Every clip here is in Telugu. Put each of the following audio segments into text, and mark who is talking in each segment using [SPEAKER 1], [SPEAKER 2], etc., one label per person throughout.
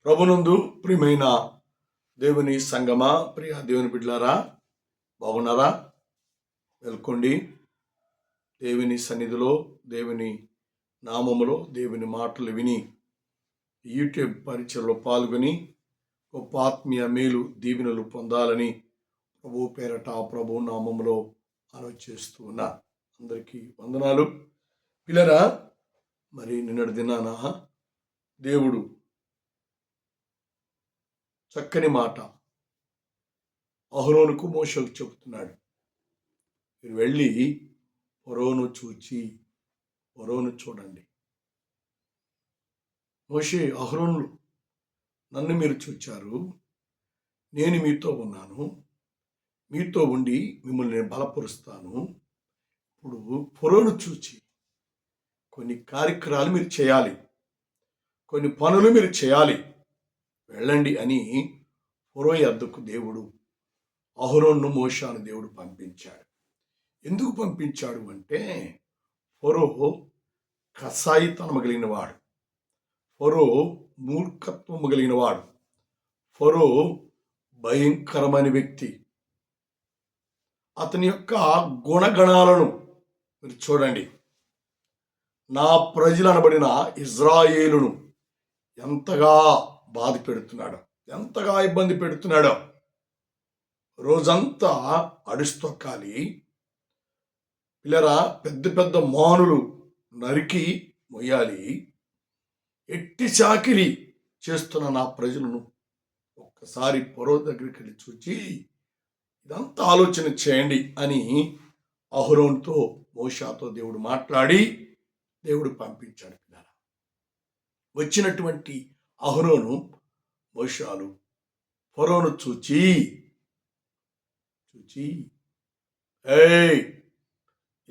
[SPEAKER 1] ప్రభునందు ప్రియమైన దేవుని సంగమా, ప్రియ దేవుని బిడ్డలారా, బాగున్నారా? వెల్కొండి. దేవుని సన్నిధిలో, దేవుని నామములో, దేవుని మాటలు విని యూట్యూబ్ పరిచయలో పాల్గొని గొప్ప ఆత్మీయ మేలు దీవెనలు పొందాలని ప్రభు పేరట ప్రభు నామములో ఆలోచిస్తూ ఉన్నా. అందరికీ వందనాలు. పిల్లరా, మరి నిన్నటి దినాన దేవుడు చక్కని మాట అహరోనుకు మోషకు చెబుతున్నాడు. మీరు వెళ్ళి ఫరోను చూడండి. మోషే, అహరోనులు, నన్ను మీరు చూచారు, నేను మీతో ఉన్నాను, మీతో ఉండి మిమ్మల్ని నేను బలపరుస్తాను. ఇప్పుడు ఫరోను చూచి కొన్ని కార్యక్రమాలు మీరు చేయాలి, కొన్ని పనులు మీరు చేయాలి, వెళ్ళండి అని ఫరో యొద్దకు దేవుడు అహరోను మోషాను దేవుడు పంపించాడు. ఎందుకు పంపించాడు అంటే, ఫరో కసాయితనం కలిగిన వాడు, ఫరో మూర్ఖత్వం కలిగిన వాడు, ఫరో భయంకరమైన వ్యక్తి. అతని యొక్క గుణగణాలను మీరు చూడండి. నా ప్రజలు అనబడిన ఇజ్రాయేలును ఎంతగా బాధ పెడుతున్నాడో, ఎంతగా ఇబ్బంది పెడుతున్నాడో. రోజంతా అడుస్తొక్కాలి, పిల్లరా, పెద్ద పెద్ద మానులు నరికి మొయ్యాలి. ఎట్టి చాకిరి చేస్తున్న నా ప్రజలను ఒక్కసారి ఫరో దగ్గరికి వెళ్ళి చూచి ఇదంతా ఆలోచన చేయండి అని అహరోనుతో మోషాతో దేవుడు మాట్లాడి దేవుడు పంపించాడు. పిల్లరా, వచ్చినటువంటి అహరోను మోషాలు ఫరోను చూచి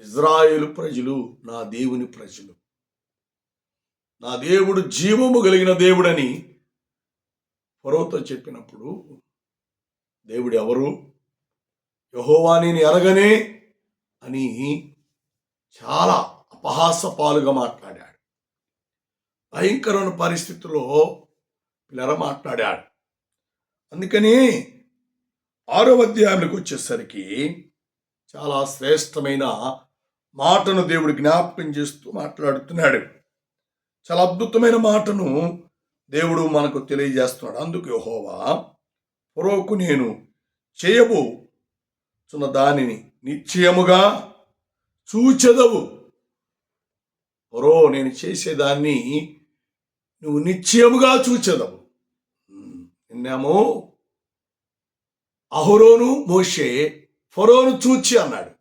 [SPEAKER 1] ఇజ్రాయేలు ప్రజలు నా దేవుని ప్రజలు, నా దేవుడు జీవము కలిగిన దేవుడని ఫరోతో చెప్పినప్పుడు, దేవుడు ఎవరు? యెహోవా నేను ఎరగనే అని చాలా అపహాసపాలుగా మాట్లాడాడు. భయంకరమైన పరిస్థితుల్లో పిల్లరా మాట్లాడాడు. అందుకని 6వ అధ్యాయంలోకి వచ్చేసరికి చాలా శ్రేష్టమైన మాటను దేవుడు జ్ఞాపకం చేస్తూ మాట్లాడుతున్నాడు. చాలా అద్భుతమైన మాటను దేవుడు మనకు తెలియజేస్తున్నాడు. అందుకు యెహోవా ఫరోకు నేను చేయబోచున్న దానిని నిశ్చయముగా చూచెదవు. ఫరో, నేను చేసేదాన్ని నువ్వు నిశ్చయముగా చూచెదవు. నిన్నేమో అహరోను మోషే ఫరోను చూచి అన్నాడు.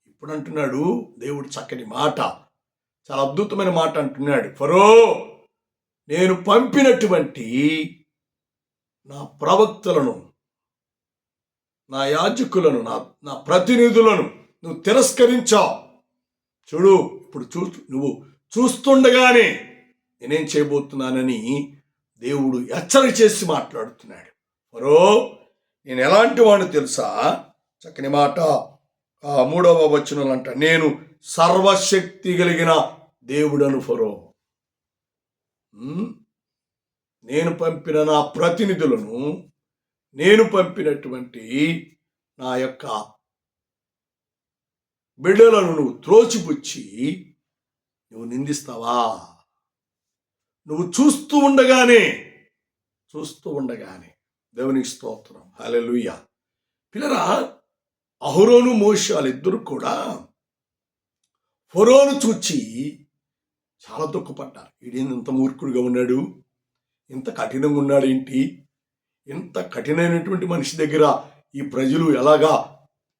[SPEAKER 1] ఇప్పుడు అంటున్నాడు దేవుడు చక్కని మాట, చాలా అద్భుతమైన మాట అంటున్నాడు. ఫరో, నేను పంపినటువంటి నా ప్రవక్తలను, నా యాజకులను, నా ప్రతినిధులను నువ్వు తిరస్కరించావు. చూడు, ఇప్పుడు నువ్వు చూస్తుండగానే నేనేం చేయబోతున్నానని దేవుడు హెచ్చరిక చేసి మాట్లాడుతున్నాడు. ఫరో, నేను ఎలాంటి వాడిని తెలుసా? చక్కని మాట 3వ వచనంలో అంట, నేను సర్వశక్తి కలిగిన దేవుడను ఫరో. నేను పంపిన నా ప్రతినిధులను, నేను పంపినటువంటి నా యొక్క బిడ్డలను నువ్వు త్రోచిపుచ్చి నువ్వు నిందిస్తావా? నువ్వు చూస్తూ ఉండగానే దేవునికి స్తోత్రం, హల్లెలూయా. పిల్లరా, అహరోను మోషాలు ఇద్దరు కూడా ఫరోను చూచి చాలా దుఃఖపడ్డారు. వీడేంది ఇంత మూర్ఖుడిగా ఉన్నాడు, ఇంత కఠినంగా ఉన్నాడు ఏంటి, ఇంత కఠినమైనటువంటి మనిషి దగ్గర ఈ ప్రజలు ఎలాగా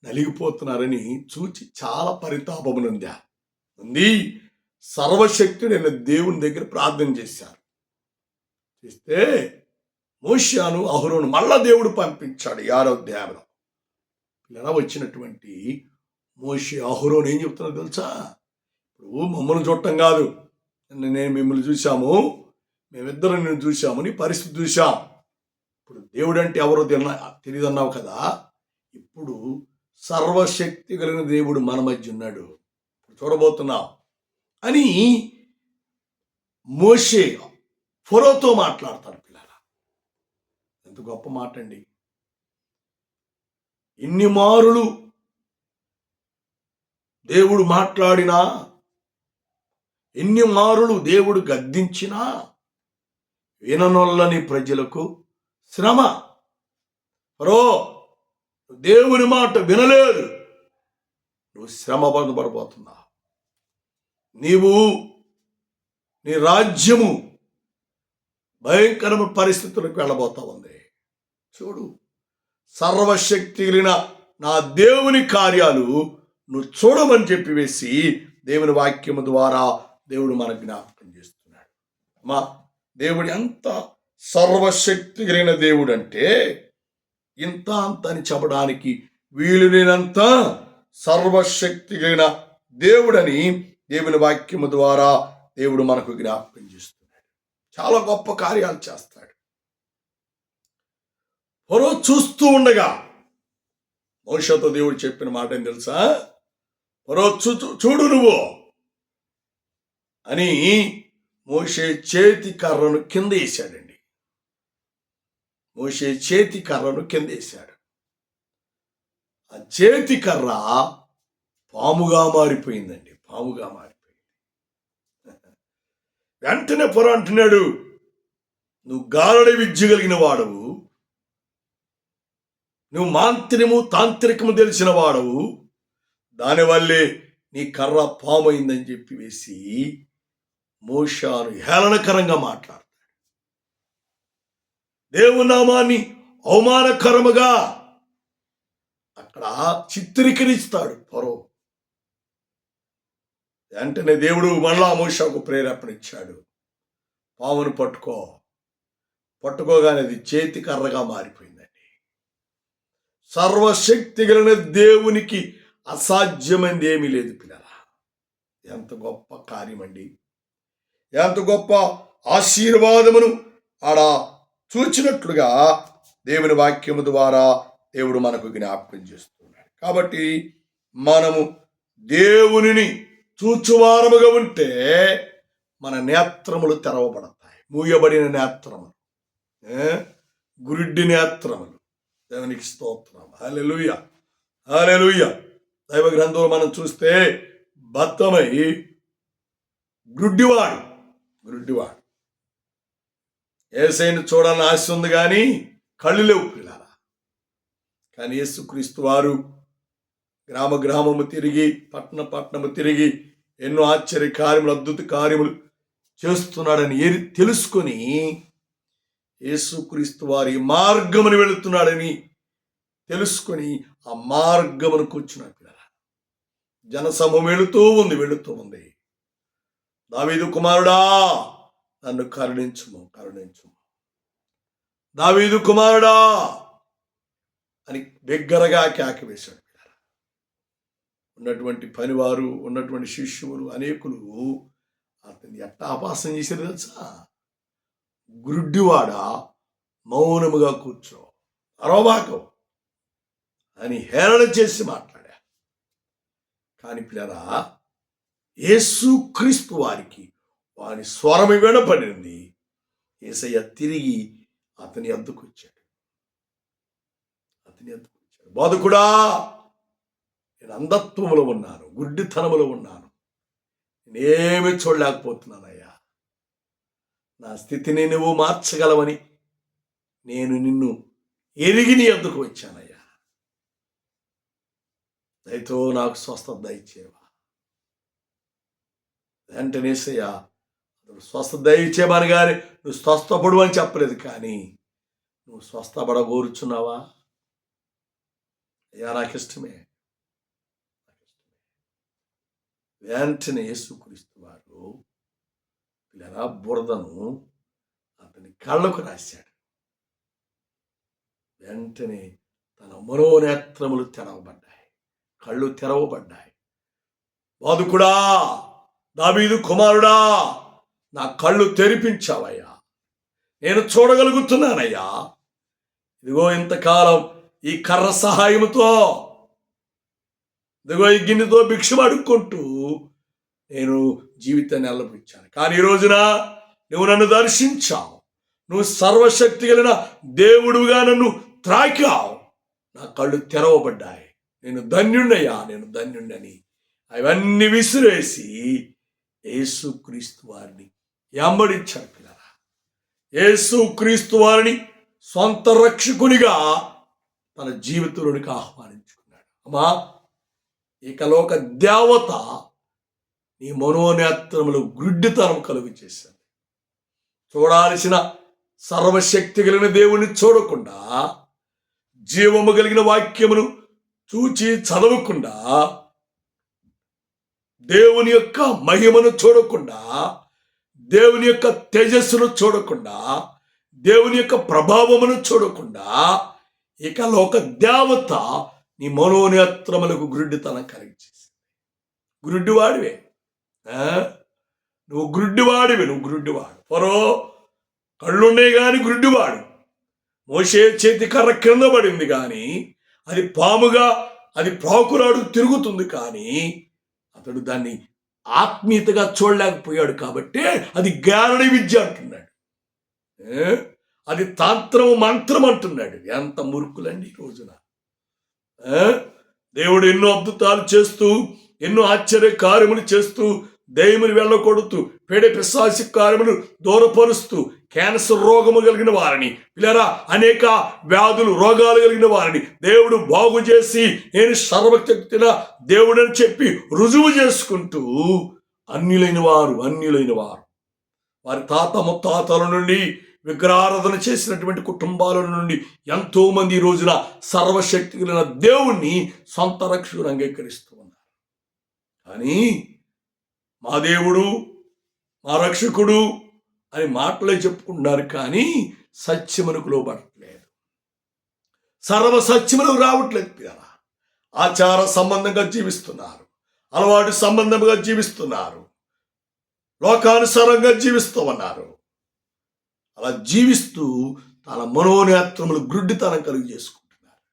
[SPEAKER 1] నలిగిపోతున్నారని చూచి చాలా పరితాపమునంది. సర్వశక్తుడైన దేవుని దగ్గర ప్రార్థన చేశారు. చేస్తే మోషేను అహరోను మళ్ళా దేవుడు పంపించాడు. 6వ అధ్యాయంలో ఇలా వచ్చినటువంటి మోషే అహరోను ఏం చెప్తున్నారో తెలుసా? ఇప్పుడు మమ్మల్ని చూడటం కాదు, నేను మిమ్మల్ని చూశాము, మేమిద్దరం నేను చూశాము, నీ పరిస్థితి చూశాం. ఇప్పుడు దేవుడు అంటే ఎవరో తెలియదన్నావు కదా, ఇప్పుడు సర్వశక్తి కలిగిన దేవుడు మన మధ్య ఉన్నాడు, చూడబోతున్నావు అని మోషే ఫరోతో మాట్లాడతాడు. పిల్లరా, గొప్ప మాట అండి. ఇన్ని మారులు దేవుడు మాట్లాడినా, ఎన్ని మారులు దేవుడు గద్దించినా విననొల్లని ప్రజలకు శ్రమ. ఫరో, దేవుని మాట వినలేదు, నువ్వు శ్రమ పడబోతున్నావు. నీ రాజ్యము భయంకరమైన పరిస్థితులకు వెళ్ళబోతా ఉంది. చూడు, సర్వశక్తి కలిగిన నా దేవుని కార్యాలు నువ్వు చూడమని చెప్పి వేసి దేవుని వాక్యము ద్వారా దేవుడు మనకు జ్ఞాపకం చేస్తున్నాడు. మా దేవుడు ఎంత సర్వశక్తి కలిగిన దేవుడు అంటే ఇంత అంత అని చెప్పడానికి వీలు లేనంత సర్వశక్తి కలిగిన దేవుడని దేవుని వాక్యము ద్వారా దేవుడు మనకు జ్ఞాపకం చేస్తున్నాడు. చాలా గొప్ప కార్యాలు చేస్తాడు. ఫరో చూస్తూ ఉండగా మోషేతో దేవుడు చెప్పిన మాట ఏం తెలుసా? ఫరో చూడు నువ్వు అని మోషే చేతి కర్రను కింద వేశాడండి. మోషే చేతి కర్రను కింద వేశాడు. ఆ చేతి కర్ర పాముగా మారిపోయిందండి. పాముగా మారిపోయింది. వెంటనే ఫరో అంటున్నాడు, నువ్వు గారడి విద్య కలిగిన వాడవు, నువ్వు మాంత్రికము తాంత్రికము తెలిసిన వాడవు, దానివల్లే నీ కర్ర పామైందని చెప్పి వేసి మోషేను హేళనకరంగా మాట్లాడతాడు. దేవునామాన్ని అవమానకరముగా అక్కడ చిత్రీకరిస్తాడు ఫరో. వెంటనే దేవుడు మళ్ళా మోషేకు ప్రేరేపణ ఇచ్చాడు. పామును పట్టుకోగానే అది చేతి కర్రగా మారిపోయిందండి. సర్వశక్తి కలిగిన దేవునికి అసాధ్యమైనది ఏమీ లేదు పిల్లరా. ఎంత గొప్ప కార్యమండి, ఎంత గొప్ప ఆశీర్వాదమును ఆడ చూచినట్లుగా దేవుని వాక్యము ద్వారా దేవుడు మనకు జ్ఞాపకం చేస్తున్నాడు. కాబట్టి మనము దేవునిని చూచువారముగా ఉంటే మన నేత్రములు తెరవబడతాయి. మూయబడిన నేత్రములు, గురుడ్డి నేత్రములు. దేవునికి స్తోత్రం. హల్లెలూయా, హల్లెలూయా. దైవ గ్రంథంలో మనం చూస్తే బత్తమై గుడ్డివాడు యేసయ్యను చూడాలని ఆశ ఉంది కానీ కళ్ళు లేవు పిల్లరా. కానీ యేసుక్రీస్తు వారు గ్రామము తిరిగి పట్టణము తిరిగి ఎన్నో ఆశ్చర్య కార్యములు, అద్భుత కార్యములు చేస్తున్నాడని తెలుసుకొని యేసుక్రీస్తు వారి మార్గమును వెళుతున్నాడని తెలుసుకొని ఆ మార్గమును కూర్చున్నాడు పిల్లరా. జనసమూహం వెళుతూ ఉంది. దావీదు కుమారుడా నన్ను కరుణించుము. దావీదు కుమారుడా అని బిగ్గరగా కేక వేశాడు. ఉన్నటువంటి పనివారు, ఉన్నటువంటి శిష్యులు అనేకులు అతన్ని ఎట్టా అపహాసం చేశారు తెలుసా? గురుడ్డివాడా, మౌనముగా కూర్చో, అరవబాకు అని హేళన చేసి మాట్లాడా. కానీ పిల్లరా, యేసుక్రీస్తు వారికి వారి స్వరము వినపడింది. యేసయ్య తిరిగి అతని వద్దకు వచ్చాడు. బోధకుడా, నేను అంధత్వములో ఉన్నాను, గుడ్డితనములో ఉన్నాను, నేనేమి చూడలేకపోతున్నానయ్యా. నా స్థితిని నువ్వు మార్చగలవని నేను నిన్ను ఎరిగి నీ వద్దకు వచ్చానయ్యా. దయతో నాకు స్వస్థత దయచేవా. వెంటనే యేసయ్య స్వస్థత దయచేయమని కానీ నువ్వు స్వస్థపడు అని చెప్పలేదు. కానీ నువ్వు స్వస్థపడగోరుచున్నావా? అయ్యా నాకు ఇష్టమే. వెంటనే యేసుక్రీస్తు వారు ఇలా బురదను అతని కళ్ళకు రాశాడు. వెంటనే తన మనోనేత్రములు తెరవబడ్డాయి, కళ్ళు తెరవబడ్డాయి. బోధకుడా, దావీదు కుమారుడా, నా కళ్ళు తెరిపించావయ్యా, నేను చూడగలుగుతున్నానయ్యా. ఇదిగో ఇంతకాలం ఈ కర్ర సహాయముతో, ఇదిగో ఈ గిన్నెతో భిక్షం అడుక్కుంటూ నేను జీవితాన్ని అల్లపుచ్చాను. కానీ ఈ రోజున నువ్వు నన్ను దర్శించావు, నువ్వు సర్వశక్తి కలిగిన దేవుడుగా నన్ను త్రాకావు. నా కళ్ళు తెరవబడ్డాయి. నేను ధన్యుణ్ణయ్యా, నేను ధన్యుణ్ణని అవన్నీ విసిరేసి యేసుక్రీస్తు వారిని వెంబడించాడు. పిల్లరా, యేసుక్రీస్తు వారిని సొంత రక్షకునిగా తన జీవితంలోనికి ఆహ్వానించుకున్నాడు. అమ్మా, ఇకలోక దేవత నీ మనోనేత్రములు గుడ్డితనం కలుగు చేశాడు. చూడాల్సిన సర్వశక్తి కలిగిన దేవుని చూడకుండా, జీవము కలిగిన వాక్యమును చూచి చదవకుండా, దేవుని యొక్క మహిమను చూడకుండా, దేవుని యొక్క తేజస్సును చూడకుండా, దేవుని యొక్క ప్రభావమును చూడకుండా, ఇక లోక దేవత నీ మనోనేత్రములకు గురుడ్డితనం కలిగించేసి, గురుడ్డివాడివే, నువ్వు గురుడ్డివాడివే, నువ్వు గురుడ్డివాడు. ఫరో కళ్ళున్నాయి కానీ గురుడ్డివాడు. మోషే చేతి కర్ర కింద పడింది కానీ అది పాముగా, అది ప్రాకురాడు తిరుగుతుంది కానీ అతడు దాన్ని ఆత్మీయతగా చూడలేకపోయాడు. కాబట్టి అది గారడి విద్య అంటున్నాడు, అది తంత్రం మంత్రం అంటున్నాడు. ఎంత మురుకులండి ఈ రోజున. దేవుడు ఎన్నో అద్భుతాలు చేస్తూ, ఎన్నో ఆశ్చర్య కార్యములు చేస్తూ, దయ్యములు వెళ్ళకొడుతూ, పేడ పిశాచి కార్యములు దూరపరుస్తూ, క్యాన్సర్ రోగము కలిగిన వారిని, పిల్లరా అనేక వ్యాధులు రోగాలు కలిగిన వారిని దేవుడు బాగు చేసి నేను సర్వశక్తిన దేవుడని చెప్పి రుజువు చేసుకుంటూ అన్యులైన వారు వారి తాత ముత్తాతల నుండి విగ్రహారాధన చేసినటువంటి కుటుంబాల నుండి ఎంతో మంది ఈ రోజున సర్వశక్తి కలిగిన దేవుణ్ణి సొంత రక్షకుడు అంగీకరిస్తూ ఉన్నారు. కానీ మా దేవుడు, మా రక్షకుడు అని మాటలే చెప్పుకుంటున్నారు కానీ సత్యమునకు లోబడట్లేదు, సర్వసత్యములకు రావట్లేదు. పిల్లరా, ఆచార సంబంధంగా జీవిస్తున్నారు, అలవాటు సంబంధంగా జీవిస్తున్నారు, లోకానుసారంగా జీవిస్తూ ఉన్నారు. అలా జీవిస్తూ తన మనోనేత్రములు గుడ్డితనం కలిగి చేసుకుంటున్నారు.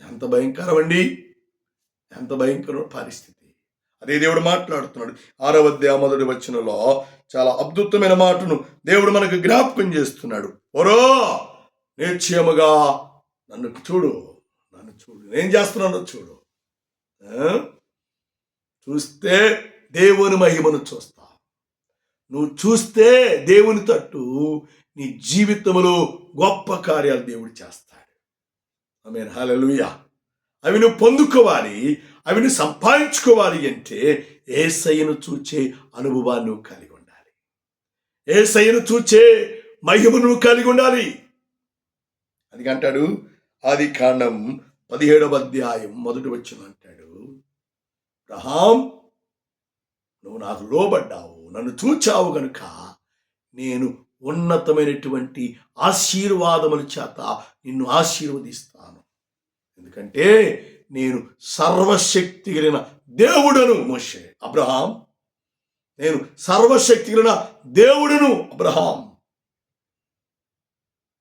[SPEAKER 1] ఎంత భయంకరం అండి, ఎంత భయంకర పరిస్థితి. అదే దేవుడు మాట్లాడుతున్నాడు 6వ అధ్యాయం 1వ వచనంలో చాలా అద్భుతమైన మాటను దేవుడు మనకు జ్ఞాపకం చేస్తున్నాడు. ఓరో నిశ్చయముగా నన్ను చూడు, నేను చేస్తున్నాను చూడు. చూస్తే దేవుని మహిమను చూస్తావు. నువ్వు చూస్తే దేవుని తట్టు నీ జీవితంలో గొప్ప కార్యాలు దేవుడు చేస్తాడు. ఆమేన్, హల్లెలూయా. అవి నువ్వు పొందుకోవాలి, అవి నువ్వు సంపాదించుకోవాలి అంటే యేసయ్యను చూచే అనుభవాన్ని నువ్వు కలిగి ఉండాలి, యేసయ్యను చూచే మహిమను నువ్వు కలిగి ఉండాలి. అది అంటాడు ఆదికాండం 17వ అధ్యాయం 1వ వచనం అంటాడు, అబ్రహాం నువ్వు నాకు లోబడ్డావు, నన్ను చూచావు గనుక నేను ఉన్నతమైనటువంటి ఆశీర్వాదముల చేత నిన్ను ఆశీర్వదిస్తాను. ఎందుకంటే నేను సర్వశక్తి కలిగిన దేవుడను. మోషే, అబ్రహాం, నేను సర్వశక్తి కలిగిన దేవుడను. అబ్రహాం,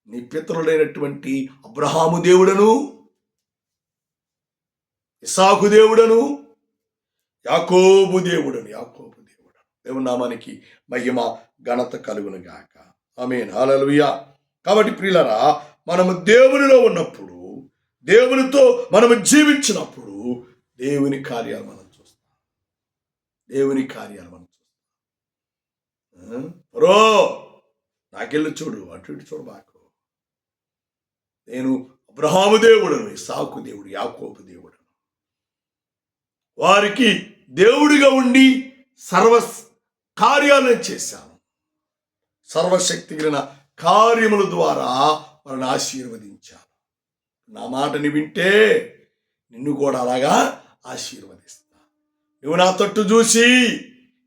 [SPEAKER 1] నీ పితరులైనటువంటి అబ్రహాము దేవుడను, ఇస్సాకు దేవుడను, యాకోబు దేవుడను. దేవుని నామానికి మహిమ ఘనత కలుగును గాక. ఆమేన్, హల్లెలూయా. కాబట్టి ప్రియులారా, మనము దేవునిలో ఉన్నప్పుడు, దేవునితో మనము జీవించినప్పుడు దేవుని కార్యాలు మనం చూస్తాం, దేవుని కార్యాలు మనం చూస్తాం. రో నాకెళ్ళి చూడు, అటు ఇటు చూడు బాకు. నేను అబ్రహాము దేవుడను, ఇస్సాకు దేవుడు, యాకోబు దేవుడను. వారికి దేవుడిగా ఉండి సర్వ కార్యాలను చేశాను. సర్వశక్తి కలిగిన కార్యముల ద్వారా వారిని ఆశీర్వదించాను. నా మాటని వింటే నిన్ను కూడా అలాగా ఆశీర్వదిస్తా. నువ్వు నా తట్టు చూసి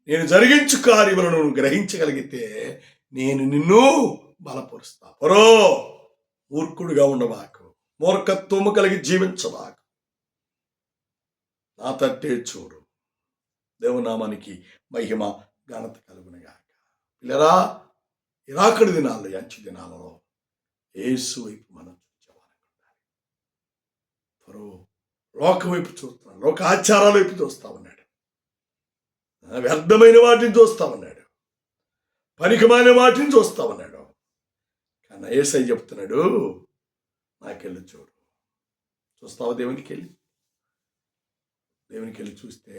[SPEAKER 1] నేను జరిగించు కార్యములను నువ్వు గ్రహించగలిగితే నేను నిన్ను బలపరుస్తా. పరో మూర్ఖుడిగా ఉండబాకు, మూర్ఖత్వము కలిగి జీవించబాకు, నా తట్టే చూడు. దేవునామానికి మహిమ ఘనత కలుగునుగాక. పిల్లరా, ఇరాకడి దినాల్లో, అంచె దినాలలో యేసు వైపు మనం చూసేవాళ్ళం. లోకం వైపు చూస్తున్నాడు, లోక ఆచారాల వైపు చూస్తా ఉన్నాడు, వ్యర్థమైన వాటిని చూస్తా ఉన్నాడు, పనికిమాలిన వాటిని చూస్తా ఉన్నాడు. కానీ యేసయ్య చెప్తున్నాడు, నాకెళ్ళి చూడు. చూస్తావా దేవునికి వెళ్ళి? దేవునికి వెళ్ళి చూస్తే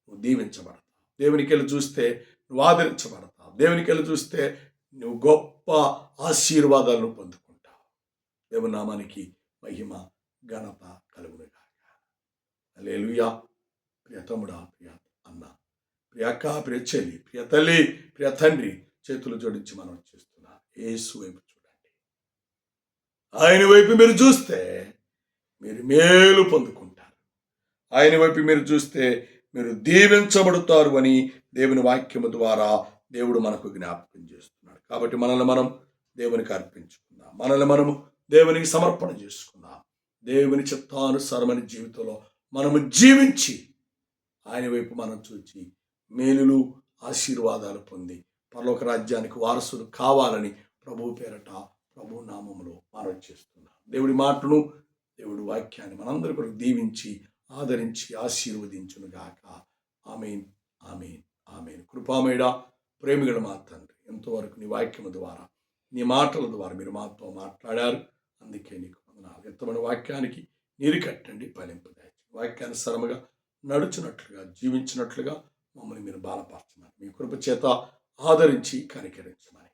[SPEAKER 1] నువ్వు దీవించబడతావు. దేవునికి వెళ్ళి చూస్తే నువ్వు ఆదరించబడతావు. దేవునికి వెళ్ళి చూస్తే నువ్వు గొప్ప ఆశీర్వాదాలను పొందుకుంటావు. దేవుని నామానికి మహిమ ఘనత కలుగునుగాక. హల్లెలూయా. ప్రియ తమ్ముడా, ప్రియ అన్న, ప్రియ అక్క, ప్రియ చెల్లి, ప్రియ తల్లి, ప్రియ తండ్రి, చేతులు జోడించి మనం చేస్తున్నాం. యేసు వైపు చూడండి. ఆయన వైపు మీరు చూస్తే మీరు మేలు పొందుకుంటారు. ఆయన వైపు మీరు చూస్తే మీరు దీవించబడతారు అని దేవుని వాక్యము ద్వారా దేవుడు మనకు జ్ఞాపకం చేస్తున్నాడు. కాబట్టి మనల్ని మనం దేవునికి అర్పించుకుందాం. మనల్ని మనము దేవునికి సమర్పణ చేసుకుందాం. దేవుని చిత్తానుసారమైన జీవితంలో మనము జీవించి ఆయన వైపు మనం చూచి మేలులు ఆశీర్వాదాలు పొంది పరలోక రాజ్యానికి వారసులు కావాలని ప్రభు పేరట ప్రభు నామములో మనవి చేస్తున్నాం. దేవుడి మాటను, దేవుడి వాక్యాన్ని మనందరి కొరకు దీవించి ఆదరించి ఆశీర్వదించునుగాక. ఆమేన్, ఆమేన్, ఆమేన్. కృపామయుడా, ప్రేమిగల మా తండ్రి, ఎంతవరకు నీ వాక్యము ద్వారా, నీ మాటల ద్వారా మీరు మాతో మాట్లాడారు. అందుకే నీకు వందనాలు. ఎంతమంది వాక్యానికి నీరు కట్టండి, ఫలింపదాయి. వాక్యానుసారముగా నడుచున్నట్లుగా, జీవించినట్లుగా మమ్మల్ని మీరు బలపరచమని, మీ కృప చేత ఆదరించి కనికరించమని.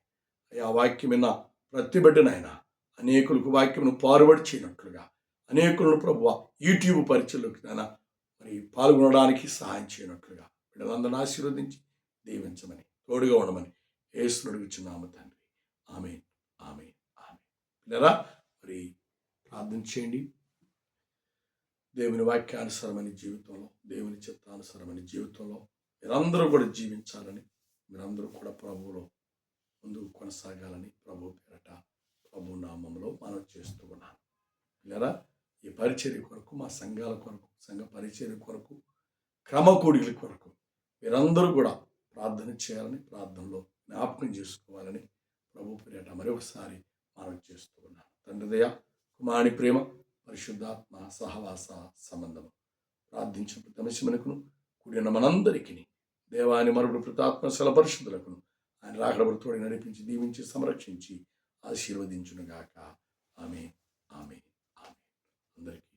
[SPEAKER 1] ఆ వాక్యం విన్న ప్రతి బిడ్డనైనా అనేకులకు వాక్యమును పారుబడి చేయనట్లుగా, అనేకులను ప్రభువ యూట్యూబ్ పరిచయలోకి మరి పాల్గొనడానికి సహాయం చేయనట్లుగా బిడ్డలందరిని ఆశీర్వదించి దీవించమని, తోడుగా ఉండమని యేసుని అడుగుచున్నాము తండ్రి. ఆమేన్, ఆమేన్, ఆమేన్. పిల్లరా, మరి ప్రార్థన చేయండి. దేవుని వాక్యానుసారమైన జీవితంలో, దేవుని చిత్తానుసారమైన జీవితంలో మీరందరూ కూడా జీవించాలని, మీరందరూ కూడా ప్రభువులో ముందుకు కొనసాగాలని ప్రభు పేరట ప్రభు నామంలో మనం చేస్తూ ఉన్నాను. పిల్లరా, ఈ పరిచర్య కొరకు, మా సంఘాల కొరకు, సంఘ పరిచర్య కొరకు, క్రమ కూడికల కొరకు మీరందరూ కూడా ప్రార్థన చేయాలని, ప్రార్థనలో జ్ఞాపకం చేసుకోవాలని ప్రభు పేరట మరొకసారి మనం చేస్తూ ఉన్నాను. తండ్రి దయ, కుమారుని ప్రేమ, పరిశుద్ధాత్మ సహవాస సంబంధము ప్రార్థించిన ప్రతి మనుషులకును కూడిన మనందరికీ దేవాని మరుడు ప్రతాత్మ సల పరిశుద్ధులకును ఆయన రాకడ తోడి నడిపించి, దీవించి, సంరక్షించి ఆశీర్వదించునుగాక. ఆమేన్, ఆమేన్, ఆమేన్. అందరికీ